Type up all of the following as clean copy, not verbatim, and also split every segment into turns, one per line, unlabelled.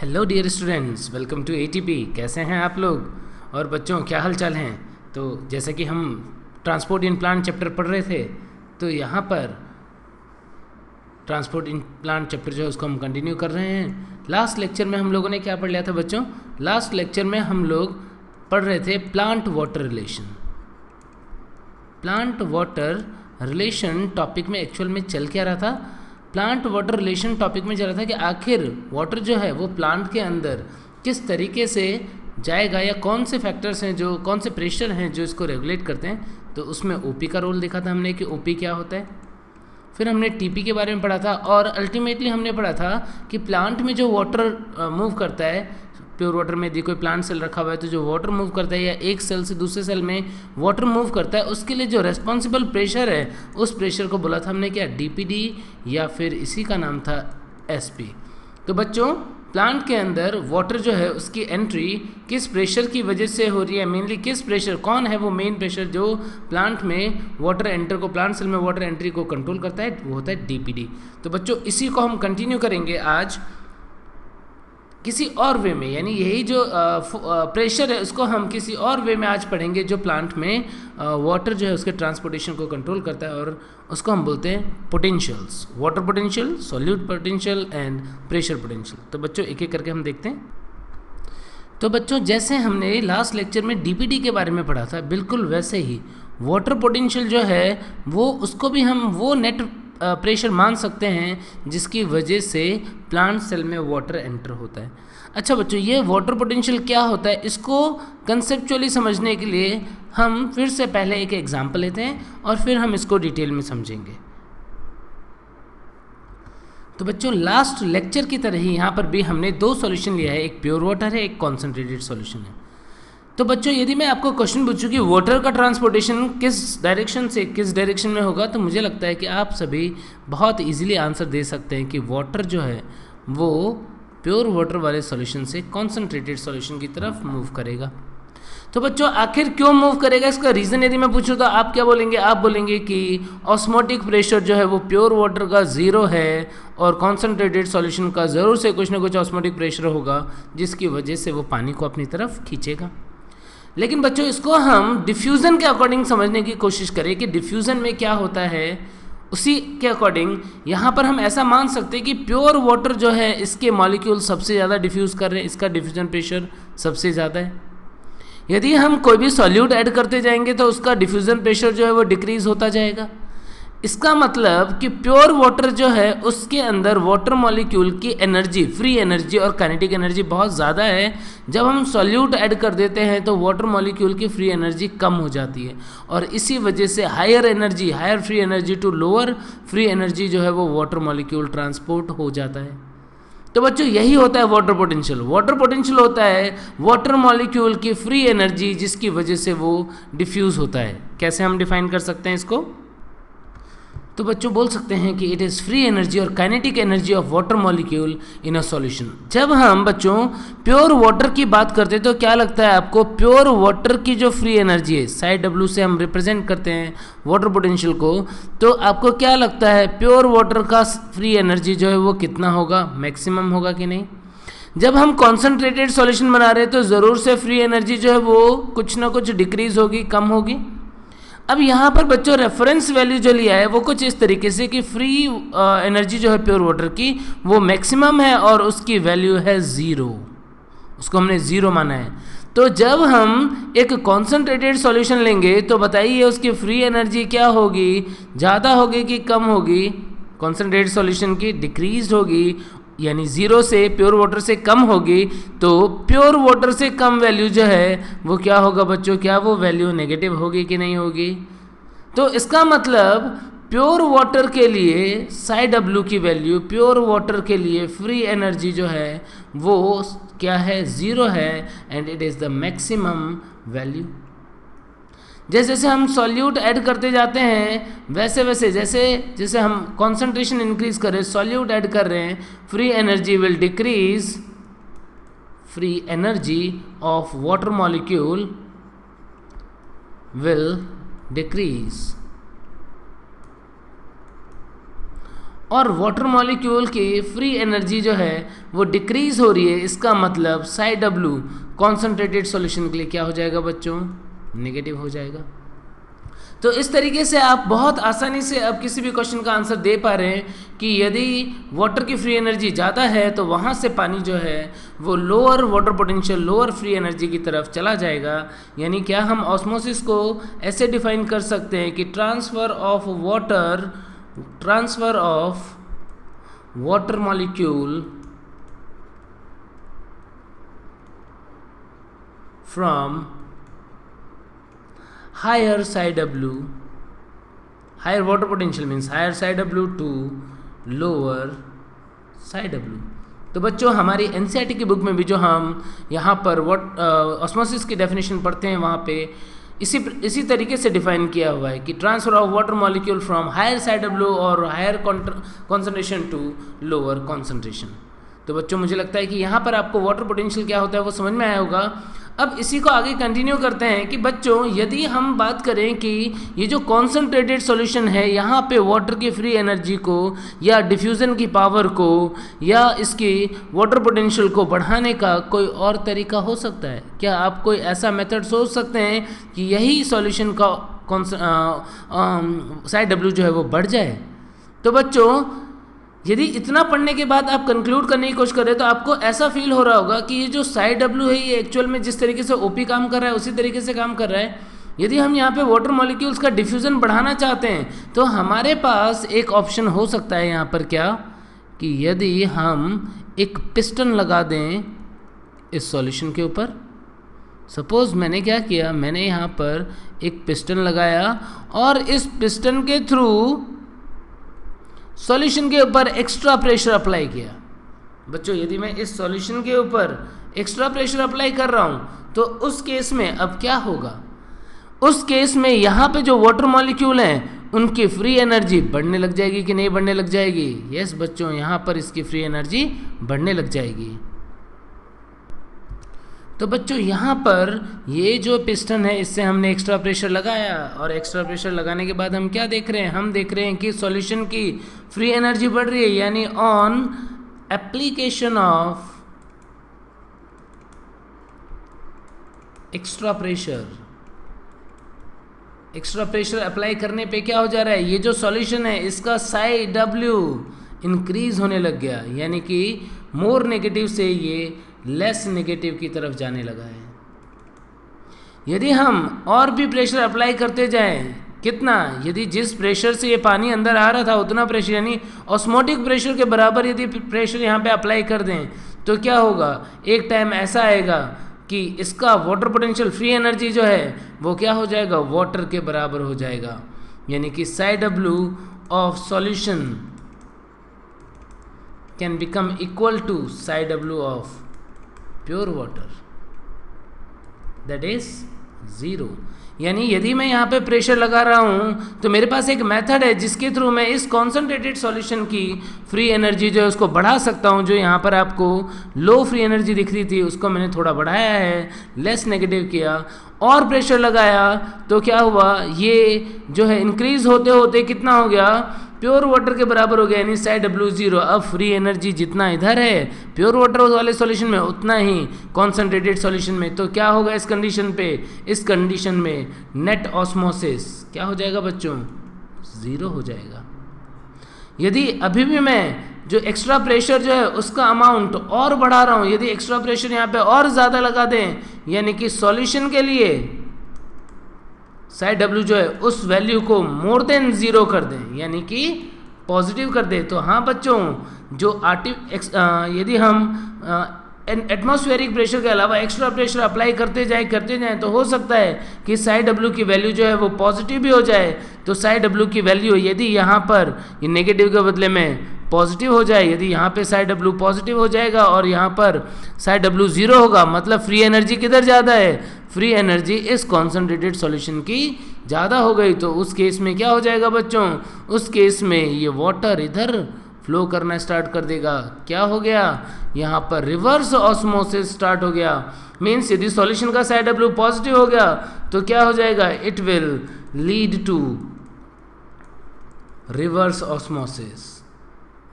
Hello dear students, welcome to ATP. कैसे हैं आप लोग? और बच्चों, क्या हाल चाल हैं? तो जैसे कि हम ट्रांसपोर्ट इन प्लांट चैप्टर पढ़ रहे थे, तो यहाँ पर ट्रांसपोर्ट इन प्लांट चैप्टर जो है उसको हम कंटिन्यू कर रहे हैं। लास्ट लेक्चर में हम लोगों ने क्या पढ़ लिया था बच्चों? लास्ट लेक्चर में हम लोग पढ़ रहे थे plant water relation. Plant water relation topic में एक्चुअल में चल क्या रहा था? प्लांट वाटर रिलेशन टॉपिक में चल रहा था कि आखिर वाटर जो है वो प्लांट के अंदर किस तरीके से जाएगा, या कौन से फैक्टर्स हैं, जो कौन से प्रेशर हैं जो इसको रेगुलेट करते हैं। तो उसमें ओपी का रोल देखा था हमने कि ओपी क्या होता है। फिर हमने टीपी के बारे में पढ़ा था, और अल्टीमेटली हमने पढ़ा था कि प्लांट में जो वाटर मूव करता है, प्योर वाटर में यदि कोई प्लांट सेल रखा हुआ है तो जो वाटर मूव करता है या एक सेल से दूसरे सेल में वाटर मूव करता है, उसके लिए जो रेस्पॉन्सिबल प्रेशर है उस प्रेशर को बोला था हमने क्या? डीपीडी, या फिर इसी का नाम था एसपी। तो बच्चों, प्लांट के अंदर वाटर जो है उसकी एंट्री किस प्रेशर की वजह से हो रही है? मेनली किस प्रेशर, कौन है वो मेन प्रेशर जो प्लांट में वाटर एंटर को, प्लांट सेल में वाटर एंट्री को कंट्रोल करता है? वो होता है डीपीडी। तो बच्चों, इसी को हम कंटिन्यू करेंगे आज किसी और वे में, यानी यही जो प्रेशर है उसको हम किसी और वे में आज पढ़ेंगे, जो प्लांट में वाटर जो है उसके ट्रांसपोर्टेशन को कंट्रोल करता है, और उसको हम बोलते हैं potentials. Water potential, solute potential and pressure potential. तो बच्चों, एक एक करके हम देखते हैं। तो बच्चों, जैसे हमने लास्ट लेक्चर में डीपीडी के बारे में पढ़ा था, बिल्कुल वैसे ही वाटर पोटेंशियल जो है वो, उसको भी हम वो नेट प्रेशर मान सकते हैं जिसकी वजह से प्लांट सेल में वाटर एंटर होता है। अच्छा बच्चों, ये वाटर पोटेंशियल क्या होता है, इसको कंसेप्चुअली समझने के लिए हम फिर से पहले एक एग्जांपल लेते हैं और फिर हम इसको डिटेल में समझेंगे। तो बच्चों, लास्ट लेक्चर की तरह ही यहाँ पर भी हमने दो सॉल्यूशन लिया है, एक प्योर वाटर है, एक कॉन्सेंट्रेटेड सॉल्यूशन है। तो बच्चों, यदि मैं आपको क्वेश्चन पूछूं कि वाटर का ट्रांसपोर्टेशन किस डायरेक्शन से किस डायरेक्शन में होगा, तो मुझे लगता है कि आप सभी बहुत इजीली आंसर दे सकते हैं कि वाटर जो है वो प्योर वाटर वाले सॉल्यूशन से कॉन्सेंट्रेटेड सॉल्यूशन की तरफ मूव करेगा। तो बच्चों, आखिर क्यों मूव करेगा, इसका रीज़न यदि मैं पूछूं तो आप क्या बोलेंगे? आप बोलेंगे कि ऑस्मोटिक प्रेशर जो है वो प्योर वाटर का 0 है, और कॉन्सेंट्रेटेड सॉल्यूशन का ज़रूर से कुछ ना कुछ ऑस्मोटिक प्रेशर होगा जिसकी वजह से वो पानी को अपनी तरफ खींचेगा। लेकिन बच्चों, इसको हम डिफ्यूज़न के अकॉर्डिंग समझने की कोशिश करें कि डिफ्यूज़न में क्या होता है, उसी के अकॉर्डिंग यहाँ पर हम ऐसा मान सकते हैं कि प्योर वाटर जो है इसके मॉलिक्यूल सबसे ज़्यादा डिफ्यूज़ कर रहे हैं, इसका डिफ्यूज़न प्रेशर सबसे ज़्यादा है। यदि हम कोई भी सॉल्यूट ऐड करते जाएंगे तो उसका डिफ्यूज़न प्रेशर जो है वो डिक्रीज़ होता जाएगा। इसका मतलब कि प्योर वाटर जो है उसके अंदर वाटर मॉलिक्यूल की एनर्जी, फ्री एनर्जी और काइनेटिक एनर्जी बहुत ज़्यादा है। जब हम सॉल्यूट ऐड कर देते हैं तो वाटर मॉलिक्यूल की फ्री एनर्जी कम हो जाती है, और इसी वजह से higher energy, higher free energy to lower free energy जो है वो वाटर मॉलिक्यूल ट्रांसपोर्ट हो जाता है। तो बच्चों, यही होता है वाटर पोटेंशियल। वाटर पोटेंशियल होता है वाटर मॉलिक्यूल की फ्री एनर्जी जिसकी वजह से वो डिफ्यूज़ होता है। कैसे हम डिफाइन कर सकते हैं इसको? तो बच्चों, बोल सकते हैं कि इट इज़ फ्री एनर्जी और kinetic energy of water molecule in a solution. जब हम बच्चों प्योर वाटर की बात करते हैं तो क्या लगता है आपको? प्योर वाटर की जो फ्री एनर्जी है, साइड डब्ल्यू से हम रिप्रेजेंट करते हैं वाटर पोटेंशियल को, तो आपको क्या लगता है प्योर वाटर का फ्री एनर्जी जो है वो कितना होगा? मैक्सिमम होगा कि नहीं? जब हम कॉन्सेंट्रेटेड सॉल्यूशन बना रहे हैं तो ज़रूर से फ्री एनर्जी जो है वो कुछ ना कुछ डिक्रीज होगी, कम होगी। अब यहाँ पर बच्चों रेफरेंस वैल्यू जो लिया है वो कुछ इस तरीके से कि फ्री एनर्जी जो है प्योर वाटर की वो मैक्सिमम है और उसकी वैल्यू है 0, उसको हमने 0 माना है। तो जब हम एक कॉन्सेंट्रेटेड सॉल्यूशन लेंगे तो बताइए उसकी फ्री एनर्जी क्या होगी? ज़्यादा होगी कि कम होगी? कॉन्सेंट्रेटेड सॉल्यूशन की डिक्रीज होगी, यानी 0 से प्योर वाटर से कम होगी। तो प्योर वाटर से कम वैल्यू जो है वो क्या होगा बच्चों? क्या वो वैल्यू नेगेटिव होगी कि नहीं होगी? तो इसका मतलब प्योर वाटर के लिए साइड डब्ल्यू की वैल्यू, प्योर वाटर के लिए फ्री एनर्जी जो है वो क्या है? 0 है, and it is the maximum value. जैसे जैसे हम सॉल्यूट ऐड करते जाते हैं वैसे वैसे, जैसे जैसे हम कॉन्सेंट्रेशन इंक्रीज कर रहे हैं, सॉल्यूट ऐड कर रहे हैं, free energy will decrease, free energy of water molecule will decrease. और वाटर मॉलिक्यूल की फ्री एनर्जी जो है वो डिक्रीज हो रही है, इसका मतलब साई डब्ल्यू कॉन्सेंट्रेटेड सॉल्यूशन के लिए क्या हो जाएगा बच्चों, नेगेटिव हो जाएगा। तो इस तरीके से आप बहुत आसानी से अब किसी भी क्वेश्चन का आंसर दे पा रहे हैं कि यदि वाटर की फ्री एनर्जी ज़्यादा है तो वहाँ से पानी जो है वो lower water potential, lower free energy की तरफ चला जाएगा। यानी क्या हम ऑस्मोसिस को ऐसे डिफाइन कर सकते हैं कि transfer of water molecule from higher psi W, higher water potential means higher psi W to lower psi W। तो बच्चों हमारी NCERT की बुक में भी जो हम यहाँ पर ऑस्मोसिस की डेफिनेशन पढ़ते हैं वहाँ पे इसी तरीके से डिफाइन किया हुआ है कि transfer of water molecule from higher psi W और हायर कॉन्सेंट्रेशन टू लोअर कॉन्सेंट्रेशन। तो बच्चों मुझे लगता है कि यहाँ पर आपको वाटर पोटेंशियल क्या होता है वो समझ में आया होगा। अब इसी को आगे कंटिन्यू करते हैं कि बच्चों यदि हम बात करें कि ये जो कॉन्सेंट्रेटेड सॉल्यूशन है यहाँ पे वाटर की फ्री एनर्जी को या डिफ्यूज़न की पावर को या इसकी वाटर पोटेंशियल को बढ़ाने का कोई और तरीका हो सकता है क्या? आप कोई ऐसा मेथड सोच सकते हैं कि यही सॉल्यूशन का साई डब्ल्यू जो है वो बढ़ जाए? तो बच्चों यदि इतना पढ़ने के बाद आप कंक्लूड करने की कोशिश करें तो आपको ऐसा फील हो रहा होगा कि ये जो साई डब्ल्यू है ये एक्चुअल में जिस तरीके से ओपी काम कर रहा है उसी तरीके से काम कर रहा है। यदि हम यहाँ पे वाटर मॉलिक्यूल्स का डिफ्यूज़न बढ़ाना चाहते हैं तो हमारे पास एक ऑप्शन हो सकता है यहाँ पर क्या, कि यदि हम एक पिस्टन लगा दें इस सॉल्यूशन के ऊपर। सपोज़ मैंने क्या किया, मैंने यहाँ पर एक पिस्टन लगाया और इस पिस्टन के थ्रू सॉल्यूशन के ऊपर एक्स्ट्रा प्रेशर अप्लाई किया। बच्चों यदि मैं इस सॉल्यूशन के ऊपर एक्स्ट्रा प्रेशर अप्लाई कर रहा हूँ तो उस केस में अब क्या होगा, उस केस में यहाँ पे जो वाटर मॉलिक्यूल हैं उनकी फ्री एनर्जी बढ़ने लग जाएगी कि नहीं बढ़ने लग जाएगी? यस बच्चों, यहाँ पर इसकी फ्री एनर्जी बढ़ने लग जाएगी। तो बच्चों यहाँ पर ये जो पिस्टन है इससे हमने एक्स्ट्रा प्रेशर लगाया और एक्स्ट्रा प्रेशर लगाने के बाद हम क्या देख रहे हैं, हम देख रहे हैं कि सॉल्यूशन की फ्री एनर्जी बढ़ रही है। यानी on application of extra pressure apply करने पे क्या हो जा रहा है, ये जो सॉल्यूशन है इसका साई डब्ल्यू इंक्रीज होने लग गया। यानी कि मोर नेगेटिव से ये लेस नेगेटिव की तरफ जाने लगा है। यदि हम और भी प्रेशर अप्लाई करते जाएं, कितना, यदि जिस प्रेशर से ये पानी अंदर आ रहा था उतना प्रेशर यानी ऑस्मोटिक प्रेशर के बराबर यदि प्रेशर यहाँ पे अप्लाई कर दें तो क्या होगा, एक टाइम ऐसा आएगा कि इसका वाटर पोटेंशियल फ्री एनर्जी जो है वो क्या हो जाएगा, वाटर के बराबर हो जाएगा। यानी कि psi W of solution can become equal to psi W of pure water, that is 0। यानी यदि मैं यहाँ पे प्रेशर लगा रहा हूँ तो मेरे पास एक मेथड है जिसके थ्रू मैं इस कॉन्सेंट्रेटेड सॉल्यूशन की फ्री एनर्जी जो है उसको बढ़ा सकता हूँ। जो यहाँ पर आपको लो फ्री एनर्जी दिख रही थी उसको मैंने थोड़ा बढ़ाया है, लेस नेगेटिव किया और प्रेशर लगाया तो क्या हुआ, ये जो है इंक्रीज होते होते कितना हो गया, प्योर वाटर के बराबर हो गया। यानी साई डब्ल्यू 0। अब फ्री एनर्जी जितना इधर है प्योर वाटर वाले सॉल्यूशन में उतना ही कॉन्सेंट्रेटेड सॉल्यूशन में। तो क्या होगा इस कंडीशन पे, इस कंडीशन में नेट ऑस्मोसिस क्या हो जाएगा बच्चों, 0 हो जाएगा। यदि अभी भी मैं जो एक्स्ट्रा प्रेशर जो है उसका अमाउंट और बढ़ा रहा हूँ, यदि एक्स्ट्रा प्रेशर यहाँ पे और ज़्यादा लगा दें यानी कि सॉल्यूशन के लिए साई डब्ल्यू जो है उस वैल्यू को मोर देन 0 कर दें यानी कि पॉजिटिव कर दें, तो हाँ बच्चों जो यदि हम एटमॉस्फेरिक प्रेशर के अलावा एक्स्ट्रा प्रेशर अप्लाई करते जाएं तो हो सकता है कि साई डब्ल्यू की वैल्यू जो है वो पॉजिटिव भी हो जाए। तो साई डब्ल्यू की वैल्यू यदि यहाँ पर ये नेगेटिव के बदले में पॉजिटिव हो जाए, यदि यहाँ पे साई डब्ल्यू पॉजिटिव हो जाएगा और यहाँ पर साई डब्ल्यू 0 होगा, मतलब फ्री एनर्जी किधर ज़्यादा है, फ्री एनर्जी इस कॉन्सेंट्रेटेड सॉल्यूशन की ज़्यादा हो गई। तो उस केस में क्या हो जाएगा बच्चों, उस केस में ये वाटर इधर फ्लो करना स्टार्ट कर देगा। क्या हो गया, यहाँ पर रिवर्स ऑस्मोसिस स्टार्ट हो गया। मीन्स यदि सॉल्यूशन का साई डब्ल्यू पॉजिटिव हो गया तो क्या हो जाएगा, it will lead to reverse osmosis.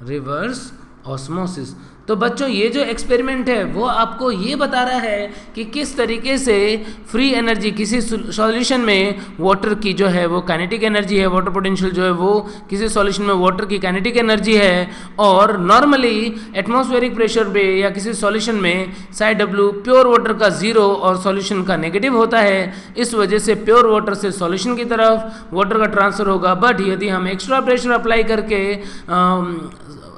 Reverse osmosis. तो बच्चों ये जो एक्सपेरिमेंट है वो आपको ये बता रहा है कि किस तरीके से फ्री एनर्जी किसी सॉल्यूशन में वाटर की जो है वो काइनेटिक एनर्जी है, वाटर पोटेंशियल जो है वो किसी सॉल्यूशन में वाटर की काइनेटिक एनर्जी है, और नॉर्मली एटमॉस्फेरिक प्रेशर पे या किसी सॉल्यूशन में साई डब्ल्यू प्योर वाटर का जीरो और सॉल्यूशन का नेगेटिव होता है। इस वजह से प्योर वाटर से सॉल्यूशन की तरफ वाटर का ट्रांसफर होगा। बट यदि हम एक्स्ट्रा प्रेशर अप्लाई करके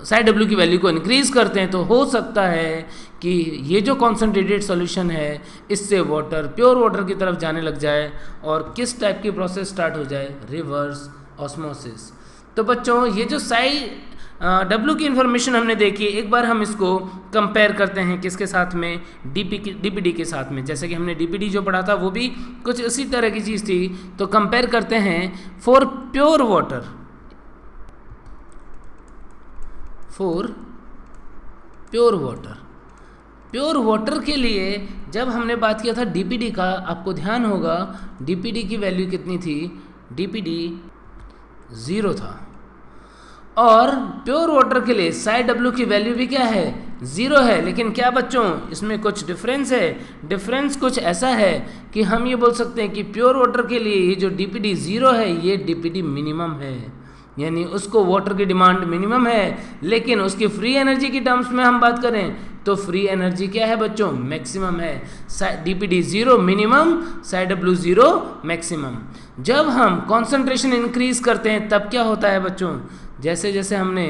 साई डब्ल्यू की वैल्यू को इंक्रीज करते हैं तो हो सकता है कि ये जो कॉन्सेंट्रेटेड सॉल्यूशन है इससे वाटर प्योर वाटर की तरफ जाने लग जाए और किस टाइप की प्रोसेस स्टार्ट हो जाए, रिवर्स ऑस्मोसिस। तो बच्चों ये जो साई डब्ल्यू की इन्फॉर्मेशन हमने देखी, एक बार हम इसको कंपेयर करते हैं किसके साथ में, डीपीडी के साथ में। जैसे कि हमने डीपीडी जो पढ़ा था वो भी कुछ इसी तरह की चीज़ थी। तो कंपेयर करते हैं for pure water, for pure water. Pure water के लिए जब हमने बात किया था डीपीडी का, आपको ध्यान होगा डीपीडी की वैल्यू कितनी थी, डीपीडी 0 था। और प्योर वाटर के लिए साई डब्ल्यू की वैल्यू भी क्या है, 0 है। लेकिन क्या बच्चों इसमें कुछ डिफरेंस है। डिफरेंस कुछ ऐसा है कि हम ये बोल सकते हैं कि प्योर वाटर के लिए ये जो डीपीडी 0 है ये डीपीडी मिनिमम है, यानी उसको वाटर की डिमांड मिनिमम है। लेकिन उसकी फ्री एनर्जी की टर्म्स में हम बात करें तो फ्री एनर्जी क्या है बच्चों, मैक्सिमम है। DPD 0 minimum, Sai W 0 maximum. जब हम कॉन्सेंट्रेशन इंक्रीज करते हैं तब क्या होता है बच्चों, जैसे जैसे हमने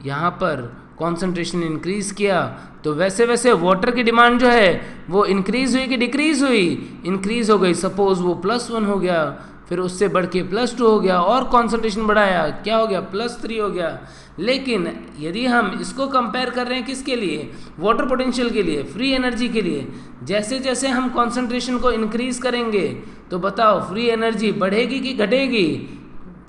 यहाँ पर कॉन्सेंट्रेशन इंक्रीज किया तो वैसे वैसे वाटर की डिमांड जो है वो इंक्रीज हुई कि डिक्रीज हुई, इंक्रीज हो गई। सपोज वो +1 हो गया, फिर उससे बढ़ के +2 हो गया, और कॉन्सेंट्रेशन बढ़ाया, क्या हो गया, +3 हो गया। लेकिन यदि हम इसको कंपेयर कर रहे हैं किसके लिए, वाटर पोटेंशियल के लिए, फ्री एनर्जी के लिए, जैसे जैसे हम कॉन्सेंट्रेशन को इंक्रीज करेंगे तो बताओ फ्री एनर्जी बढ़ेगी कि घटेगी,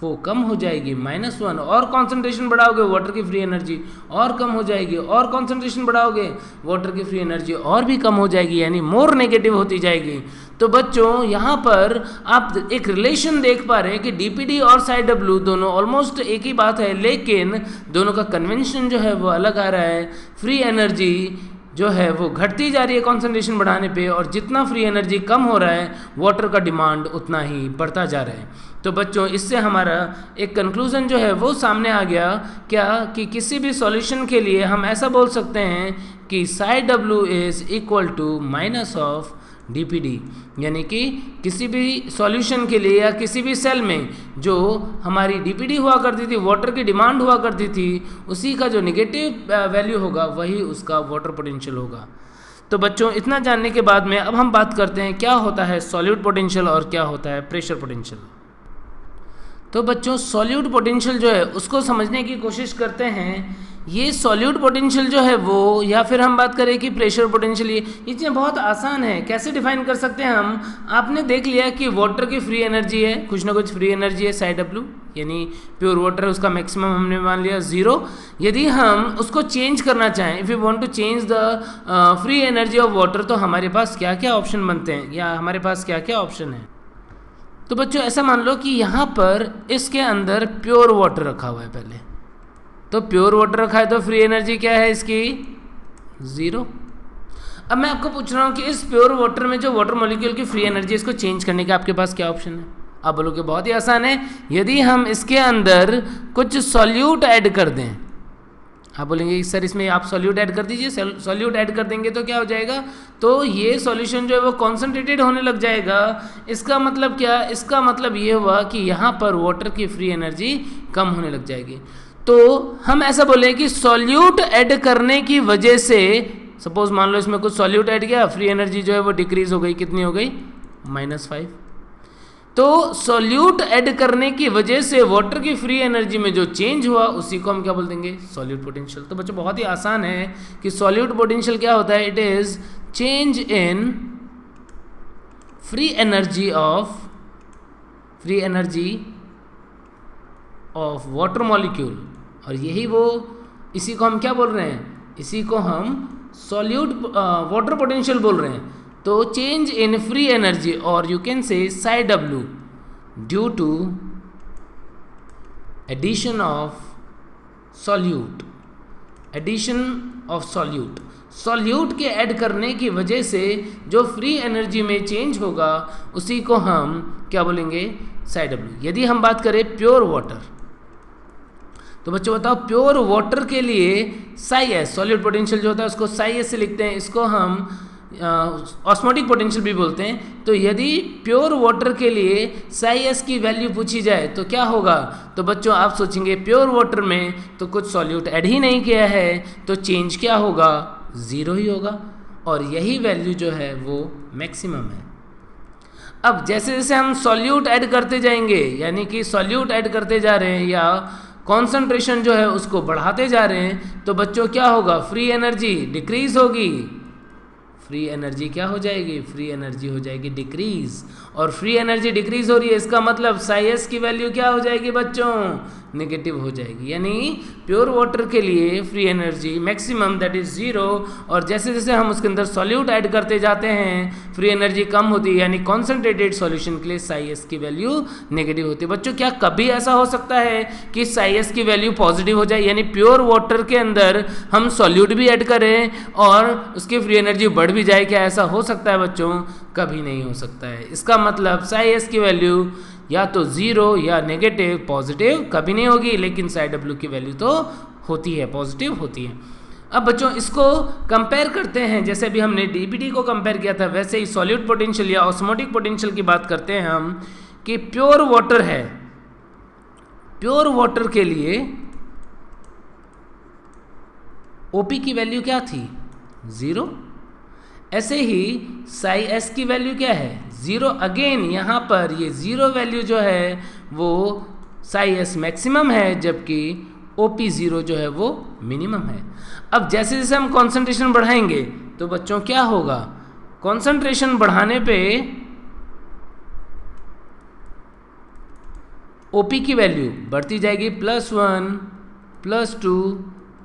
वो कम हो जाएगी, -1। और कंसंट्रेशन बढ़ाओगे वाटर की फ्री एनर्जी और कम हो जाएगी, और कंसंट्रेशन बढ़ाओगे वाटर की फ्री एनर्जी और भी कम हो जाएगी, यानी मोर नेगेटिव होती जाएगी। तो बच्चों यहाँ पर आप एक रिलेशन देख पा रहे हैं कि डीपीडी और साई डब्ल्यू दोनों ऑलमोस्ट एक ही बात है, लेकिन दोनों का कन्वेंशन जो है वो अलग आ रहा है। फ्री एनर्जी जो है वो घटती जा रही है कंसंट्रेशन बढ़ाने पे, और जितना फ्री एनर्जी कम हो रहा है वाटर का डिमांड उतना ही बढ़ता जा रहा है। तो बच्चों इससे हमारा एक कंक्लूजन जो है वो सामने आ गया, क्या कि किसी भी सॉल्यूशन के लिए हम ऐसा बोल सकते हैं कि psi W is equal to minus of DPD, यानी कि किसी भी सॉल्यूशन के लिए या किसी भी सेल में जो हमारी डीपीडी हुआ करती थी, वाटर की डिमांड हुआ करती थी, उसी का जो निगेटिव वैल्यू होगा वही उसका वाटर पोटेंशियल होगा। तो बच्चों इतना जानने के बाद में अब हम बात करते हैं क्या होता है सॉल्यूट पोटेंशियल और क्या होता है प्रेशर पोटेंशियल। तो बच्चों सॉल्यूट पोटेंशियल जो है उसको समझने की कोशिश करते हैं। ये सॉल्यूट पोटेंशियल जो है वो, या फिर हम बात करें कि प्रेशर पोटेंशियल, ये चीज़ें बहुत आसान है। कैसे डिफाइन कर सकते हैं हम, आपने देख लिया कि वाटर की फ्री एनर्जी है, कुछ ना कुछ फ्री एनर्जी है साई डब्ल्यू, यानी प्योर वाटर है उसका मैक्सिमम हमने मान लिया 0। यदि हम उसको चेंज करना चाहें, if you want to change the free energy of water, तो हमारे पास क्या क्या ऑप्शन बनते हैं या हमारे पास क्या क्या ऑप्शन है। तो बच्चों ऐसा मान लो कि यहाँ पर इसके अंदर प्योर वाटर रखा हुआ है पहले, तो प्योर वाटर रखा है तो फ्री एनर्जी क्या है इसकी 0। अब मैं आपको पूछ रहा हूँ कि इस प्योर वाटर में जो वाटर मॉलिक्यूल की फ्री एनर्जी, इसको चेंज करने का आपके पास क्या ऑप्शन है। आप बोलोगे बहुत ही आसान है, यदि हम इसके अंदर कुछ सॉल्यूट ऐड कर दें। आप बोलेंगे सर इसमें आप सॉल्यूट ऐड कर दीजिए, सॉल्यूट ऐड कर देंगे तो क्या हो जाएगा, तो ये सॉल्यूशन जो है वो कॉन्सेंट्रेटेड होने लग जाएगा। इसका मतलब क्या, इसका मतलब ये हुआ कि यहाँ पर वाटर की फ्री एनर्जी कम होने लग जाएगी। तो हम ऐसा बोले कि सॉल्यूट ऐड करने की वजह से, सपोज मान लो इसमें कुछ सॉल्यूट ऐड किया, फ्री एनर्जी जो है वो डिक्रीज हो गई, कितनी हो गई -5। तो सॉल्यूट ऐड करने की वजह से वाटर की फ्री एनर्जी में जो चेंज हुआ उसी को हम क्या बोल देंगे, सॉल्यूट पोटेंशियल। तो बच्चों बहुत ही आसान है कि सॉल्यूट पोटेंशियल क्या होता है, it is change in free energy of water molecule. और यही वो, इसी को हम क्या बोल रहे हैं, इसी को हम सॉल्यूट वाटर पोटेंशियल बोल रहे हैं। तो चेंज इन फ्री एनर्जी, और you can say psi W due to addition of solute, addition of solute, solute के ऐड करने की वजह से जो फ्री एनर्जी में चेंज होगा उसी को हम क्या बोलेंगे, साई डब्ल्यू। यदि हम बात करें प्योर वाटर, तो बच्चों बताओ प्योर वाटर के लिए साई एस, सॉल्यूट पोटेंशियल जो होता है उसको साई एस से लिखते हैं, इसको हम ऑस्मोटिक पोटेंशियल भी बोलते हैं। तो यदि प्योर वाटर के लिए साई एस की वैल्यू पूछी जाए तो क्या होगा, तो बच्चों आप सोचेंगे प्योर वाटर में तो कुछ सॉल्यूट ऐड ही नहीं किया है तो चेंज क्या होगा, ज़ीरो ही होगा, और यही वैल्यू जो है वो मैक्सिमम है। अब जैसे जैसे हम सॉल्यूट ऐड करते जाएंगे, यानी कि सॉल्यूट ऐड करते जा रहे हैं या कॉन्सेंट्रेशन जो है उसको बढ़ाते जा रहे हैं, तो बच्चों क्या होगा, फ्री एनर्जी डिक्रीज होगी, फ्री एनर्जी क्या हो जाएगी, फ्री एनर्जी हो जाएगी डिक्रीज, और फ्री एनर्जी डिक्रीज हो रही है इसका मतलब साई एस की वैल्यू क्या हो जाएगी बच्चों, नेगेटिव हो जाएगी। यानी प्योर वाटर के लिए free energy maximum that is zero, और जैसे जैसे हम उसके अंदर सॉल्यूट ऐड करते जाते हैं फ्री एनर्जी कम होती है, यानी कॉन्सेंट्रेटेड सॉल्यूशन के लिए साई एस की वैल्यू नेगेटिव होती है। बच्चों क्या कभी ऐसा हो सकता है कि साई एस की वैल्यू पॉजिटिव हो जाए, यानी प्योर वाटर के अंदर हम सॉल्यूट भी ऐड करें और उसकी फ्री एनर्जी बढ़ भी जाए, क्या ऐसा हो सकता है बच्चों, कभी नहीं हो सकता है। इसका मतलब साई एस की वैल्यू या तो ज़ीरो या नेगेटिव, पॉजिटिव कभी नहीं होगी, लेकिन साई डब्ल्यू की वैल्यू तो होती है, पॉजिटिव होती है। अब बच्चों इसको कंपेयर करते हैं, जैसे अभी हमने डीपीटी को कंपेयर किया था वैसे ही सॉल्यूट पोटेंशियल या ऑस्मोटिक पोटेंशियल की बात करते हैं हम, कि प्योर वाटर है, प्योर वाटर के लिए ओपी की वैल्यू क्या थी, ज़ीरो। ऐसे ही साई एस की वैल्यू क्या है, ज़ीरो। अगेन यहाँ पर ये ज़ीरो वैल्यू जो है वो साई एस मैक्सिमम है, जबकि ओपी ज़ीरो जो है वो मिनिमम है। अब जैसे जैसे हम कॉन्सेंट्रेशन बढ़ाएंगे तो बच्चों क्या होगा, कॉन्सेंट्रेशन बढ़ाने पे ओपी की वैल्यू बढ़ती जाएगी, +1 +2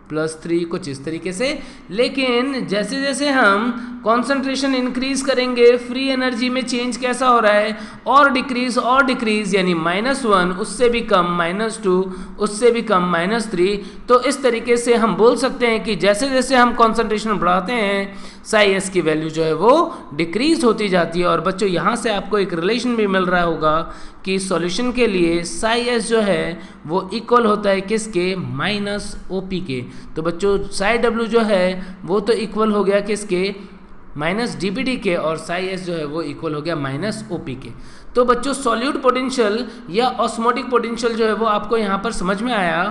+3 कुछ इस तरीके से। लेकिन जैसे जैसे हम कॉन्सेंट्रेशन इंक्रीज करेंगे फ्री एनर्जी में चेंज कैसा हो रहा है, और डिक्रीज, यानी -1 उससे भी कम, -2 उससे भी कम, -3। तो इस तरीके से हम बोल सकते हैं कि जैसे जैसे हम कॉन्सेंट्रेशन बढ़ाते हैं साई एस की वैल्यू जो है वो डिक्रीज होती जाती है। और बच्चों यहाँ से आपको एक रिलेशन भी मिल रहा होगा कि सॉल्यूशन के लिए साई एस जो है वो इक्वल होता है किसके, -OP के। तो बच्चों साई डब्ल्यू जो है वो तो इक्वल हो गया किसके, -dPd के, और साई एस जो है वो इक्वल हो गया -OP के। तो बच्चों सॉल्यूट पोटेंशियल या ऑस्मोटिक पोटेंशियल जो है वो आपको यहाँ पर समझ में आया।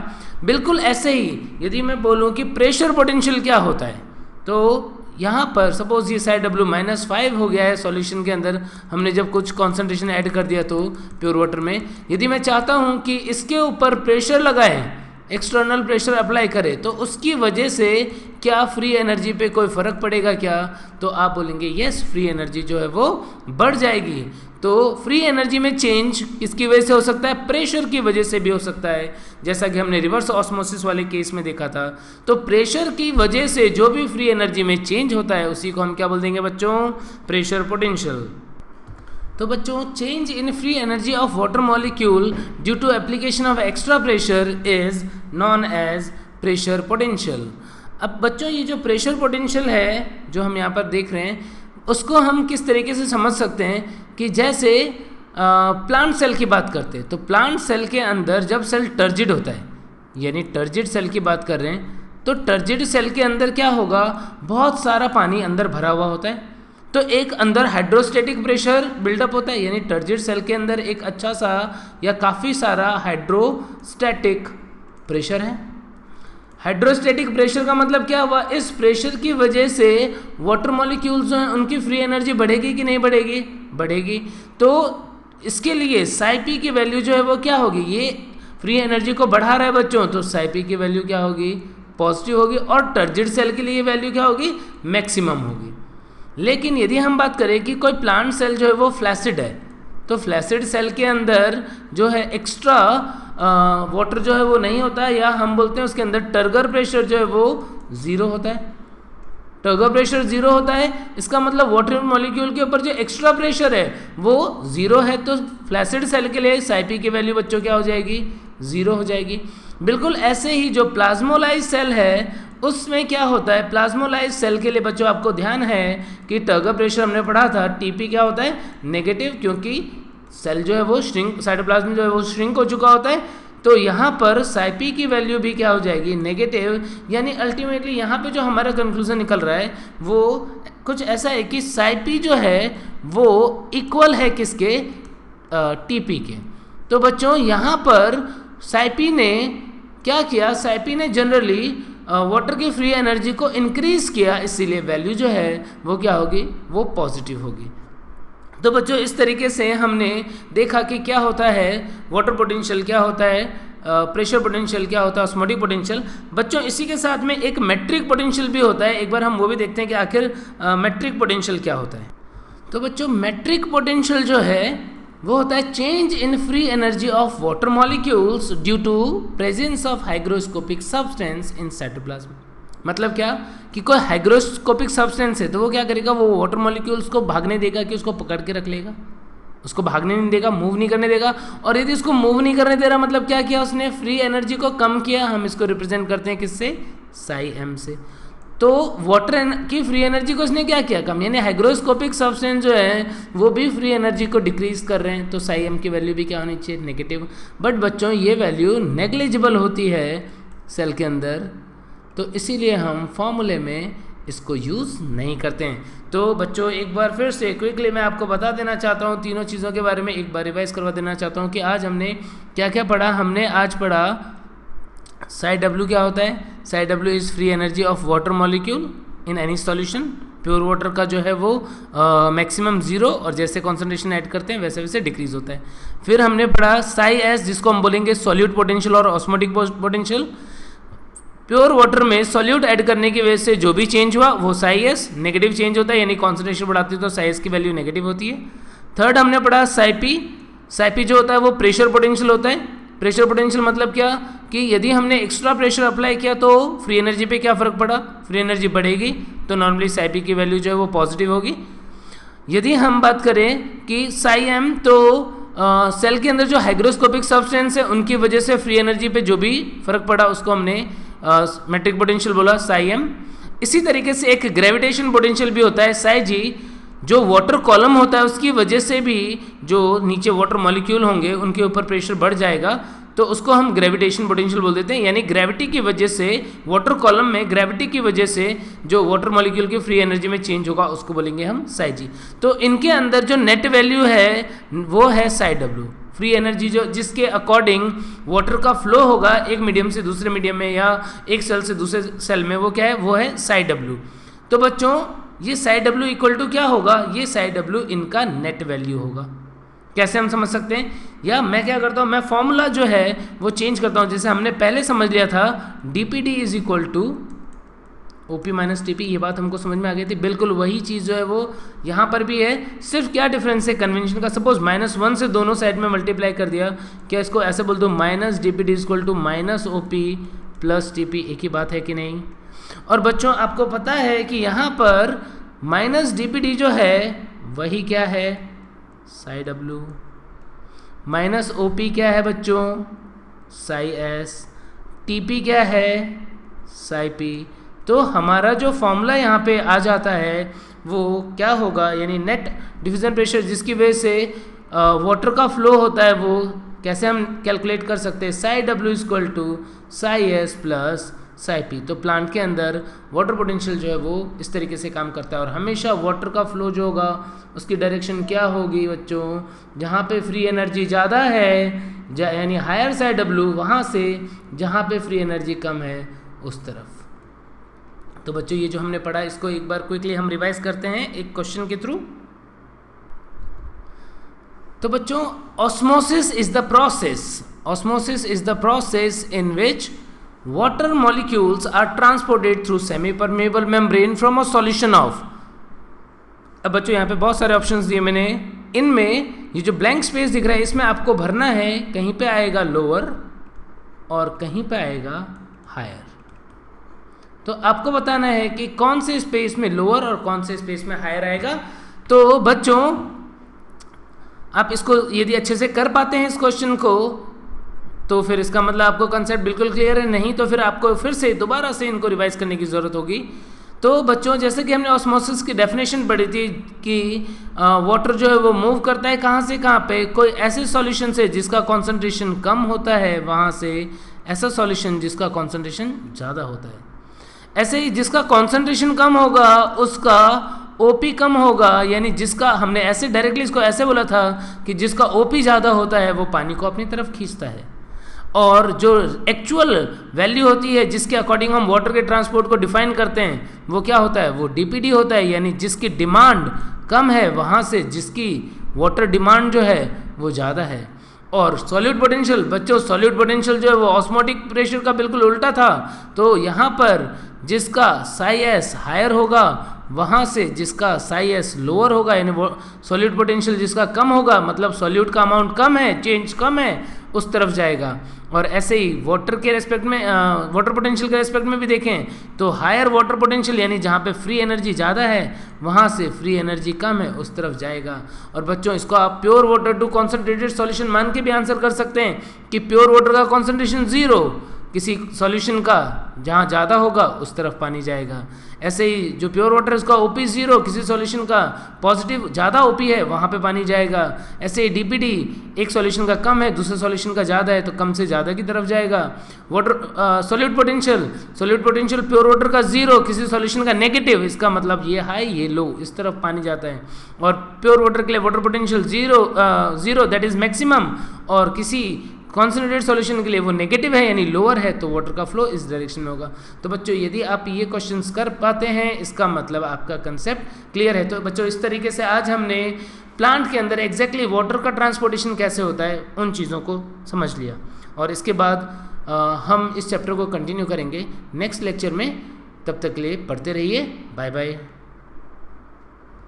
बिल्कुल ऐसे ही यदि मैं बोलूँ कि प्रेशर पोटेंशियल क्या होता है, तो यहाँ पर सपोज ये साई डब्ल्यू -5 हो गया है सॉल्यूशन के अंदर, हमने जब कुछ कॉन्सेंट्रेशन ऐड कर दिया तो प्योर वाटर में, यदि मैं चाहता हूँ कि इसके ऊपर प्रेशर लगाएं, एक्सटर्नल प्रेशर अप्लाई करें, तो उसकी वजह से क्या फ्री एनर्जी पे कोई फ़र्क पड़ेगा क्या, तो आप बोलेंगे यस, फ्री एनर्जी जो है वो बढ़ जाएगी। तो फ्री एनर्जी में चेंज इसकी वजह से हो सकता है, प्रेशर की वजह से भी हो सकता है, जैसा कि हमने रिवर्स ऑस्मोसिस वाले केस में देखा था। तो प्रेशर की वजह से जो भी फ्री एनर्जी में चेंज होता है उसी को हम क्या बोल देंगे बच्चों, प्रेशर पोटेंशियल। तो बच्चों change in free energy of water molecule due to application of extra pressure is known as pressure potential. अब बच्चों ये जो प्रेशर पोटेंशियल है जो हम यहाँ पर देख रहे हैं उसको हम किस तरीके से समझ सकते हैं कि जैसे प्लांट सेल की बात करते हैं, तो प्लांट सेल के अंदर जब सेल टर्जिड होता है, यानी टर्जिड सेल की बात कर रहे हैं, तो टर्जिड सेल के अंदर क्या होगा, बहुत सारा पानी अंदर भरा हुआ होता है। तो एक अंदर हाइड्रोस्टेटिक प्रेशर बिल्डअप होता है, यानी टर्जिड सेल के अंदर एक अच्छा सा या काफ़ी सारा हाइड्रोस्टैटिक प्रेशर है। हाइड्रोस्टैटिक प्रेशर का मतलब क्या हुआ, इस प्रेशर की वजह से वाटर मॉलिक्यूल्स जो हैं उनकी फ्री एनर्जी बढ़ेगी कि नहीं बढ़ेगी, बढ़ेगी। तो इसके लिए साई पी की वैल्यू जो है वो क्या होगी, ये फ्री एनर्जी को बढ़ा रहा है बच्चों, तो साई पी की वैल्यू क्या होगी, पॉजिटिव होगी, और टर्जिड सेल के लिए वैल्यू क्या होगी, मैक्सिमम होगी। लेकिन यदि हम बात करें कि कोई प्लांट सेल जो है वो फ्लैसिड है, तो फ्लैसिड सेल के अंदर जो है एक्स्ट्रा वाटर जो है वो नहीं होता है, या हम बोलते हैं उसके अंदर टर्गर प्रेशर जो है वो ज़ीरो होता है। टर्गर प्रेशर ज़ीरो होता है, इसका मतलब वाटर मॉलिक्यूल के ऊपर जो एक्स्ट्रा प्रेशर है वो ज़ीरो है। तो फ्लैसिड सेल के लिए साई पी की वैल्यू बच्चों क्या हो जाएगी, ज़ीरो हो जाएगी। बिल्कुल ऐसे ही जो प्लाज्मोलाइज सेल है उसमें क्या होता है, प्लाज्मोलाइज सेल के लिए बच्चों आपको ध्यान है कि टर्गर प्रेशर हमने पढ़ा था, टीपी क्या होता है, नेगेटिव, क्योंकि सेल जो है वो श्रिंक, साइटोप्लाज्म जो है वो श्रिंक हो चुका होता है। तो यहाँ पर साइपी की वैल्यू भी क्या हो जाएगी, नेगेटिव। यानी अल्टीमेटली यहाँ पे जो हमारा कंक्लूजन निकल रहा है वो कुछ ऐसा है कि साइपी जो है वो इक्वल है किसके, टीपी के। तो बच्चों यहाँ पर साइपी ने क्या किया, साइपी ने जनरली वाटर की फ्री एनर्जी को इंक्रीज किया, इसीलिए वैल्यू जो है वो क्या होगी, वो पॉजिटिव होगी। तो बच्चों इस तरीके से हमने देखा कि क्या होता है वाटर पोटेंशियल, क्या होता है प्रेशर पोटेंशियल, क्या होता है ऑस्मोटिक पोटेंशियल। बच्चों इसी के साथ में एक मेट्रिक पोटेंशियल भी होता है, एक बार हम वो भी देखते हैं कि आखिर मेट्रिक पोटेंशियल क्या होता है। तो बच्चों मेट्रिक पोटेंशियल जो है वो होता है change in free energy of water molecules due to presence of hygroscopic substance in cytoplasm. मतलब क्या कि कोई हाइग्रोस्कोपिक सब्सटेंस है तो वो क्या करेगा, वो वाटर मॉलिक्यूल्स को भागने देगा कि उसको पकड़ के रख लेगा, उसको भागने नहीं देगा, मूव नहीं करने देगा। और यदि उसको मूव नहीं करने दे रहा मतलब क्या किया उसने, फ्री एनर्जी को कम किया। हम इसको रिप्रेजेंट करते हैं किससे, साई एम से। तो वाटर की फ्री एनर्जी को उसने क्या किया, कम, यानी हाइग्रोस्कोपिक सब्सटेंस जो है वो भी फ्री एनर्जी को डिक्रीज कर रहे हैं। तो साई एम की वैल्यू भी क्या होनी चाहिए, नेगेटिव। बट बच्चों ये वैल्यू नेग्लिजिबल होती है सेल के अंदर, तो इसीलिए हम फॉर्मूले में इसको यूज़ नहीं करते हैं। तो बच्चों एक बार फिर से क्विकली मैं आपको बता देना चाहता हूँ तीनों चीज़ों के बारे में, एक बार रिवाइज करवा देना चाहता हूँ कि आज हमने क्या क्या पढ़ा। हमने आज पढ़ा साई डब्ल्यू क्या होता है, Sai W is free energy of water molecule in any solution. Pure water का जो है वो मैक्सिमम 0 और जैसे कॉन्सेंट्रेशन ऐड करते हैं वैसे वैसे डिक्रीज होता है। फिर हमने पढ़ा साई एस, जिसको हम बोलेंगे सॉल्यूट पोटेंशियल और ऑस्मोटिक पोटेंशियल। प्योर वाटर में सॉल्यूट ऐड करने की वजह से जो भी चेंज हुआ वो साई एस नेगेटिव चेंज होता है, यानी कॉन्सेंट्रेशन बढ़ाती है तो साई एस की वैल्यू नेगेटिव होती है। थर्ड हमने पढ़ा साइपी। साइपी जो होता है वो प्रेशर पोटेंशियल होता है। प्रेशर पोटेंशियल मतलब क्या कि यदि हमने एक्स्ट्रा प्रेशर अप्लाई किया तो फ्री एनर्जी पे क्या फ़र्क पड़ा, फ्री एनर्जी बढ़ेगी, तो नॉर्मली साइपी की वैल्यू जो है वो पॉजिटिव होगी। यदि हम बात करें कि साई एम, तो सेल के अंदर जो हाइग्रोस्कोपिक सब्सटेंस है उनकी वजह से फ्री एनर्जी पे जो भी फ़र्क पड़ा उसको हमने मेट्रिक पोटेंशियल बोला, साई एम। इसी तरीके से एक ग्रेविटेशन पोटेंशियल भी होता है, साई जी। जो वाटर कॉलम होता है उसकी वजह से भी जो नीचे वाटर मॉलिक्यूल होंगे उनके ऊपर प्रेशर बढ़ जाएगा, तो उसको हम ग्रेविटेशन पोटेंशियल बोल देते हैं। यानी ग्रेविटी की वजह से वाटर कॉलम में ग्रेविटी की वजह से जो वाटर मॉलिक्यूल की फ्री एनर्जी में चेंज होगा उसको बोलेंगे हम साई जी। तो इनके अंदर जो नेट वैल्यू है वो है साई डब्ल्यू, फ्री एनर्जी जो जिसके अकॉर्डिंग वाटर का फ्लो होगा एक मीडियम से दूसरे मीडियम में या एक सेल से दूसरे सेल में, वो क्या है, वो है साई डब्ल्यू। तो बच्चों ये साई डब्ल्यू इक्वल टू क्या होगा, ये साई डब्ल्यू इनका नेट वैल्यू होगा। कैसे हम समझ सकते हैं, या मैं क्या करता हूँ, मैं फॉर्मूला जो है वो चेंज करता हूँ। जैसे हमने पहले समझ लिया था dpd is equal to OP minus TP, ये बात हमको समझ में आ गई थी। बिल्कुल वही चीज़ जो है वो यहाँ पर भी है, सिर्फ क्या डिफरेंस है कन्वेंशन का। सपोज -1 से दोनों साइड में मल्टीप्लाई कर दिया, क्या इसको ऐसे बोल दो minus dpd is equal to minus OP plus TP, एक ही बात है कि नहीं। और बच्चों आपको पता है कि यहाँ पर माइनस dpd जो है वही क्या है, साई डब्ल्यू, माइनस OP क्या है बच्चों, साई एस, TP क्या है, साई पी। तो हमारा जो फॉर्मूला यहाँ पे आ जाता है वो क्या होगा, यानी नेट डिफिजन प्रेशर जिसकी वजह से वाटर का फ्लो होता है वो कैसे हम कैलकुलेट कर सकते हैं, psi W is equal to psi S plus psi P. तो प्लांट के अंदर वाटर पोटेंशियल जो है वो इस तरीके से काम करता है, और हमेशा वाटर का फ्लो जो होगा उसकी डायरेक्शन क्या होगी बच्चों, जहाँ पे फ्री एनर्जी ज़्यादा है यानी हायर साई डब्ल्यू, वहाँ से जहाँ पे फ्री एनर्जी कम है उस तरफ। तो बच्चों ये जो हमने पढ़ा इसको एक बार क्विकली हम रिवाइज करते हैं एक क्वेश्चन के थ्रू। तो बच्चों osmosis is the process, osmosis is the process in which water molecules are transported through semi-permeable membrane from a solution of। अब बच्चों यहाँ पे बहुत सारे ऑप्शंस दिए मैंने, इनमें ये जो ब्लैंक स्पेस दिख रहा है इसमें आपको भरना है, कहीं पे आएगा लोअर और कहीं पे आएगा हायर। तो आपको बताना है कि कौन से स्पेस में लोअर और कौन से स्पेस में हायर आएगा। तो बच्चों आप इसको यदि अच्छे से कर पाते हैं इस क्वेश्चन को तो फिर इसका मतलब आपको कंसेप्ट बिल्कुल क्लियर है, नहीं तो फिर आपको फिर से दोबारा से इनको रिवाइज करने की ज़रूरत होगी। तो बच्चों जैसे कि हमने ऑस्मोसिस की डेफिनेशन पढ़ी थी कि वाटर जो है वो मूव करता है कहाँ से कहाँ पे, कोई ऐसे सॉल्यूशन से जिसका कॉन्सेंट्रेशन कम होता है वहाँ से ऐसा सॉल्यूशन जिसका कॉन्सेंट्रेशन ज़्यादा होता है। ऐसे ही जिसका कॉन्सेंट्रेशन कम होगा उसका ओपी कम होगा, यानी जिसका हमने ऐसे डायरेक्टली इसको ऐसे बोला था कि जिसका ओपी ज़्यादा होता है वो पानी को अपनी तरफ खींचता है, और जो एक्चुअल वैल्यू होती है जिसके अकॉर्डिंग हम वाटर के ट्रांसपोर्ट को डिफाइन करते हैं वो क्या होता है, वो डीपीडी होता है, यानी जिसकी डिमांड कम है वहाँ से जिसकी वाटर डिमांड जो है वो ज़्यादा है। और सॉल्यूट पोटेंशियल, बच्चों सॉल्यूट पोटेंशियल जो है वो ऑस्मोटिक प्रेशर का बिल्कुल उल्टा था, तो यहाँ पर जिसका साई एस हायर होगा वहाँ से जिसका साई एस लोअर होगा, यानी वो सॉल्यूट पोटेंशियल जिसका कम होगा मतलब सॉल्यूट का अमाउंट कम है, चेंज कम है, उस तरफ जाएगा। और ऐसे ही वाटर के रेस्पेक्ट में वाटर पोटेंशियल के रेस्पेक्ट में भी देखें तो हायर वाटर पोटेंशियल यानी जहाँ पे फ्री एनर्जी ज़्यादा है वहाँ से फ्री एनर्जी कम है उस तरफ जाएगा। और बच्चों इसको आप pure water to concentrated solution मान के भी आंसर कर सकते हैं कि प्योर वाटर का कॉन्सेंट्रेशन 0 किसी सॉल्यूशन का जहाँ ज़्यादा होगा उस तरफ पानी जाएगा। ऐसे ही जो प्योर वाटर है उसका ओपी 0 किसी सॉल्यूशन का पॉजिटिव ज़्यादा ओपी है वहाँ पे पानी जाएगा। ऐसे ही डीपीडी एक सॉल्यूशन का कम है दूसरे सॉल्यूशन का ज़्यादा है तो कम से ज़्यादा की तरफ जाएगा। Water solute potential pure water का 0 किसी सॉल्यूशन का नेगेटिव, इसका मतलब ये हाई ये लो, इस तरफ पानी जाता है। और प्योर वाटर के लिए water potential 0 that is maximum, और किसी कॉन्सेंट्रेटेड सॉल्यूशन के लिए वो नेगेटिव है यानी लोअर है, तो वाटर का फ्लो इस डायरेक्शन में होगा। तो बच्चों यदि आप ये क्वेश्चंस कर पाते हैं इसका मतलब आपका कंसेप्ट क्लियर है। तो बच्चों इस तरीके से आज हमने प्लांट के अंदर एग्जैक्टली वाटर का ट्रांसपोर्टेशन कैसे होता है उन चीज़ों को समझ लिया, और इसके बाद हम इस चैप्टर को कंटिन्यू करेंगे नेक्स्ट लेक्चर में। तब तक के लिए पढ़ते रहिए, बाय बाय।